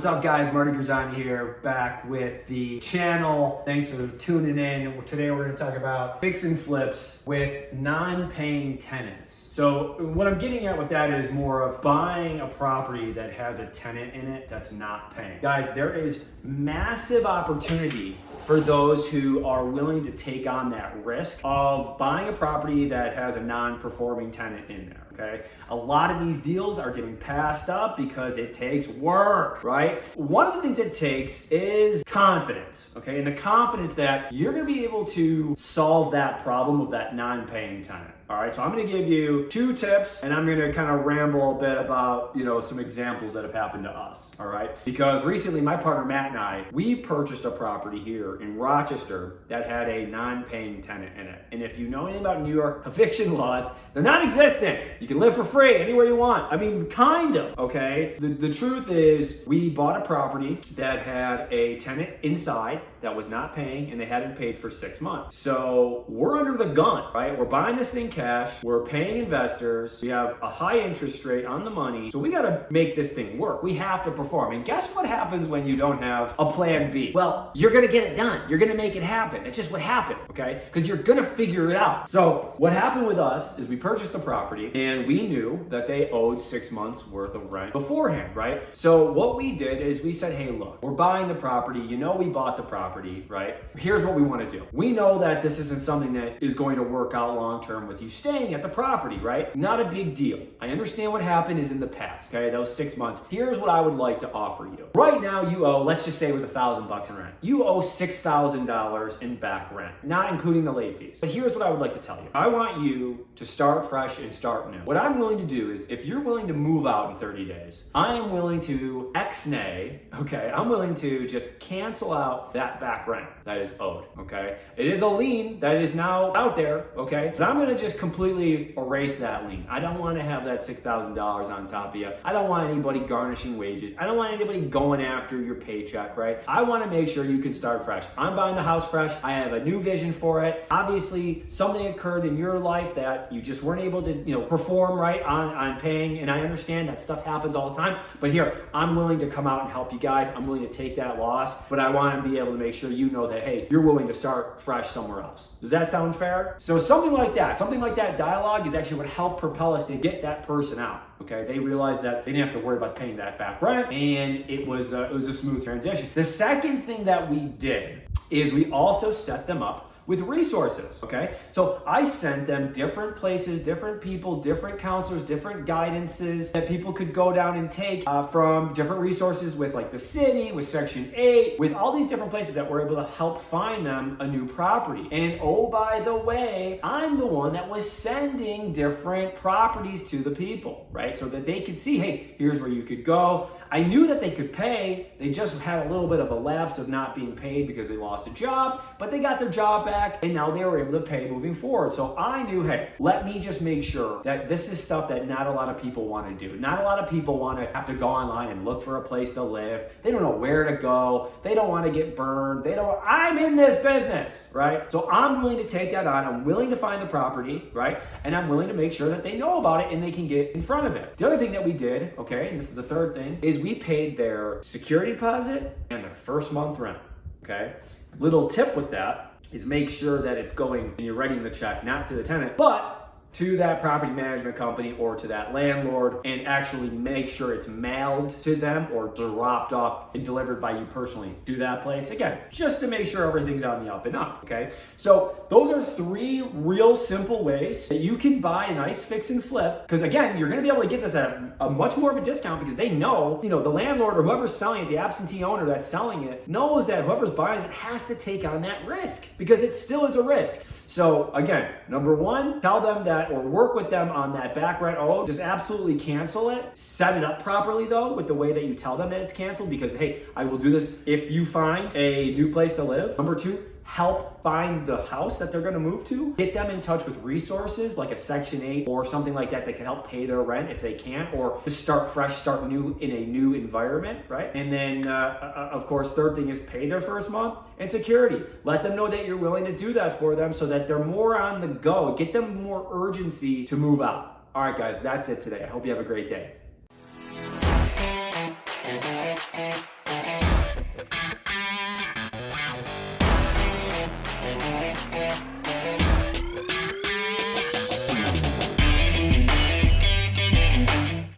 What's up, guys? Marty Grisani here, back with the channel. Thanks for tuning in. And today we're going to talk about fix and flips with non-paying tenants. So what I'm getting at with that is more of buying a property that has a tenant in it that's not paying. Guys, there is massive opportunity for those who are willing to take on that risk of buying a property that has a non-performing tenant in there, okay? A lot of these deals are getting passed up because it takes work, right? One of the things it takes is confidence, okay? And the confidence that you're gonna be able to solve that problem of that non-paying tenant. All right, so I'm gonna give you 2 tips and I'm gonna kind of ramble a bit about, some examples that have happened to us, all right? Because recently my partner Matt and I, we purchased a property here in Rochester that had a non-paying tenant in it. And if you know anything about New York eviction laws, they're non-existent. You can live for free anywhere you want. I mean, kind of, okay? The truth is we bought a property that had a tenant inside that was not paying and they hadn't paid for 6 months. So we're under the gun, right? We're buying this thing cash, we're paying investors, we have a high interest rate on the money, so we gotta make this thing work. We have to perform. And guess what happens when you don't have a plan B? Well, you're gonna get it done. You're gonna make it happen. It's just what happened, okay? Because you're gonna figure it out. So what happened with us is we purchased the property and we knew that they owed 6 months worth of rent beforehand, right? So what we did is we said, hey, look, we're buying the property. We bought the property, right? Here's what we want to do. We know that this isn't something that is going to work out long-term with you staying at the property, right? Not a big deal. I understand what happened is in the past, okay? Those 6 months. Here's what I would like to offer you. Right now you owe, let's just say it was $1,000 in rent. You owe $6,000 in back rent, not including the late fees. But here's what I would like to tell you. I want you to start fresh and start new. What I'm willing to do is if you're willing to move out in 30 days, I am willing to ex-nay, okay? I'm willing to just cancel out that back rent that is owed, okay? It is a lien that is now out there, okay? But I'm gonna just completely erase that lien. I don't wanna have that $6,000 on top of you. I don't want anybody garnishing wages. I don't want anybody going after your paycheck, right? I wanna make sure you can start fresh. I'm buying the house fresh. I have a new vision for it. Obviously, something occurred in your life that you just weren't able to, perform right on paying, and I understand that stuff happens all the time, but here, I'm willing to come out and help you guys. I'm willing to take that loss, but I wanna be able to make sure you know that, hey, you're willing to start fresh somewhere else. Does that sound fair? So something like that dialogue is actually what helped propel us to get that person out. Okay, they realized that they didn't have to worry about paying that back rent, and it was a smooth transition. The second thing that we did is we also set them up with resources, okay? So I sent them different places, different people, different counselors, different guidances that people could go down and take from different resources with like the city, with Section 8, with all these different places that were able to help find them a new property. And oh, by the way, I'm the one that was sending different properties to the people, right? So that they could see, hey, here's where you could go. I knew that they could pay. They just had a little bit of a lapse of not being paid because they lost a job, but they got their job back and now they were able to pay moving forward. So I knew, hey, let me just make sure that this is stuff that not a lot of people want to do. Not a lot of people want to have to go online and look for a place to live. They don't know where to go. They don't want to get burned. I'm in this business, right? So I'm willing to take that on. I'm willing to find the property, right? And I'm willing to make sure that they know about it and they can get in front of it. The other thing that we did, okay, and this is the third thing, is we paid their security deposit and their first month rent, okay? Little tip with that is make sure that it's going and you're writing the check not to the tenant, but to that property management company or to that landlord, and actually make sure it's mailed to them or dropped off and delivered by you personally to that place. Again, just to make sure everything's on the up and up, okay? So those are 3 real simple ways that you can buy a nice fix and flip, because again, you're gonna be able to get this at a much more of a discount because they know, the landlord or whoever's selling it, the absentee owner that's selling it, knows that whoever's buying it has to take on that risk because it still is a risk. So again, number 1, tell them that or work with them on that back rent. Just absolutely cancel it. Set it up properly though with the way that you tell them that it's canceled because, hey, I will do this if you find a new place to live. Number 2, help find the house that they're going to move to. Get them in touch with resources like a Section 8 or something like that that can help pay their rent if they can't, or just start fresh, start new in a new environment, right? And then, of course, third thing is pay their first month and security. Let them know that you're willing to do that for them so that they're more on the go. Get them more urgency to move out. All right, guys, that's it today. I hope you have a great day.